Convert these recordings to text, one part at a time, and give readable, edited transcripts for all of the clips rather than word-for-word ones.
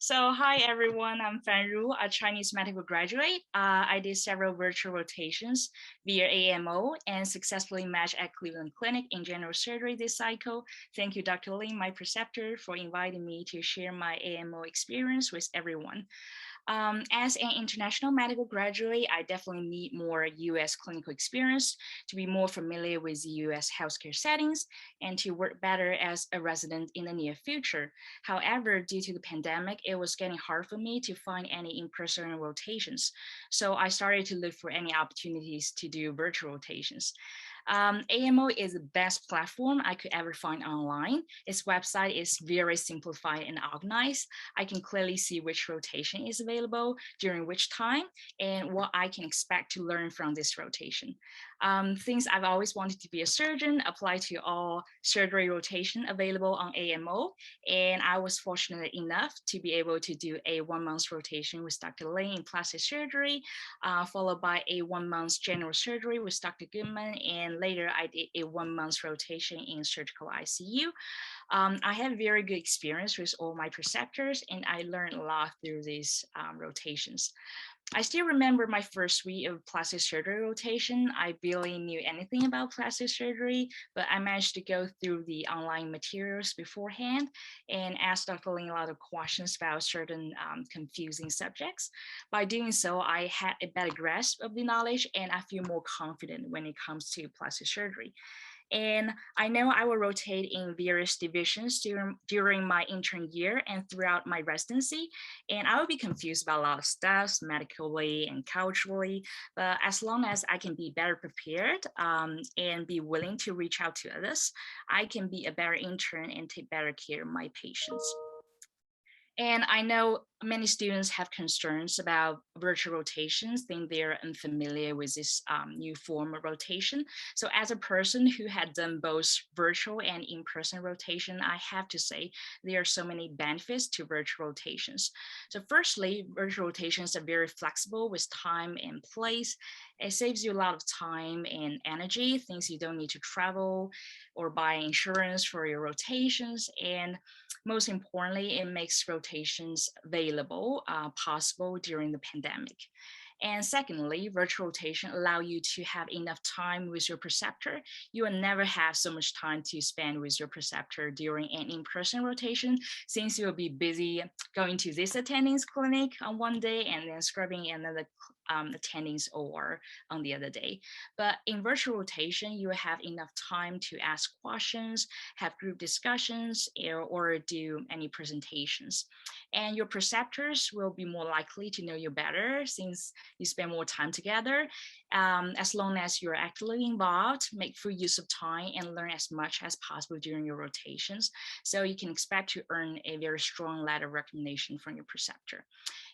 So hi everyone, I'm Fanru, a Chinese medical graduate. I did several virtual rotations via AMO and successfully matched at Cleveland Clinic in general surgery this cycle. Thank you, Dr. Lin, my preceptor, for inviting me to share my AMO experience with everyone. As an international medical graduate, I definitely need more US clinical experience to be more familiar with US healthcare settings and to work better as a resident in the near future. However, due to the pandemic, it was getting hard for me to find any in-person rotations. So I started to look for any opportunities to do virtual rotations. AMO is the best platform I could ever find online. Its website is very simplified and organized. I can clearly see which rotation is available during which time and what I can expect to learn from this rotation. Since I've always wanted to be a surgeon, apply to all surgery rotation available on AMO. And I was fortunate enough to be able to do a 1 month rotation with Dr. Lin in plastic surgery, followed by a 1 month general surgery with Dr. Goodman. And later I did a 1 month rotation in surgical ICU. I had very good experience with all my preceptors, and I learned a lot through these rotations. I still remember my first week of plastic surgery rotation. I barely knew anything about plastic surgery, but I managed to go through the online materials beforehand and ask Dr. Lin a lot of questions about certain confusing subjects. By doing so, I had a better grasp of the knowledge and I feel more confident when it comes to plastic surgery. And I know I will rotate in various divisions during my intern year and throughout my residency. And I will be confused about a lot of stuff medically and culturally. But as long as I can be better prepared and be willing to reach out to others, I can be a better intern and take better care of my patients. And I know many students have concerns about virtual rotations, think they're unfamiliar with this new form of rotation. So as a person who had done both virtual and in-person rotation, I have to say there are so many benefits to virtual rotations. So firstly, virtual rotations are very flexible with time and place. It saves you a lot of time and energy, things you don't need to travel or buy insurance for your rotations. And most importantly, it makes rotations available, possible during the pandemic. And secondly, virtual rotation allow you to have enough time with your preceptor. You will never have so much time to spend with your preceptor during an in-person rotation, since you'll be busy going to this attending's clinic on one day and then scrubbing another attendings or on the other day. But in virtual rotation, you will have enough time to ask questions, have group discussions, or do any presentations. And your preceptors will be more likely to know you better since you spend more time together. As long as you're actively involved, make full use of time and learn as much as possible during your rotations. So you can expect to earn a very strong letter of recommendation from your preceptor.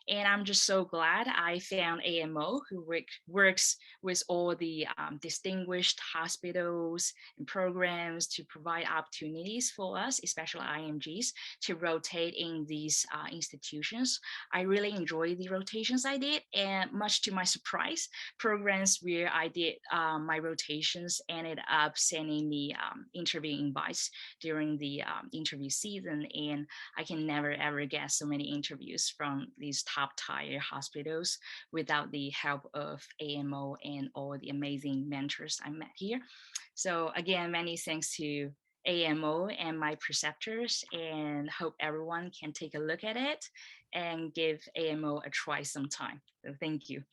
And I'm just so glad I found AMO, who works with all the distinguished hospitals and programs to provide opportunities for us, especially IMGs, to rotate in these institutions. I really enjoyed the rotations I did, and much to my surprise, programs where I did my rotations ended up sending me interview invites during the interview season, and I can never ever get so many interviews from these top tier hospitals without the help of AMO and all the amazing mentors I met here. So again, many thanks to AMO and my preceptors, and hope everyone can take a look at it and give AMO a try sometime. So thank you.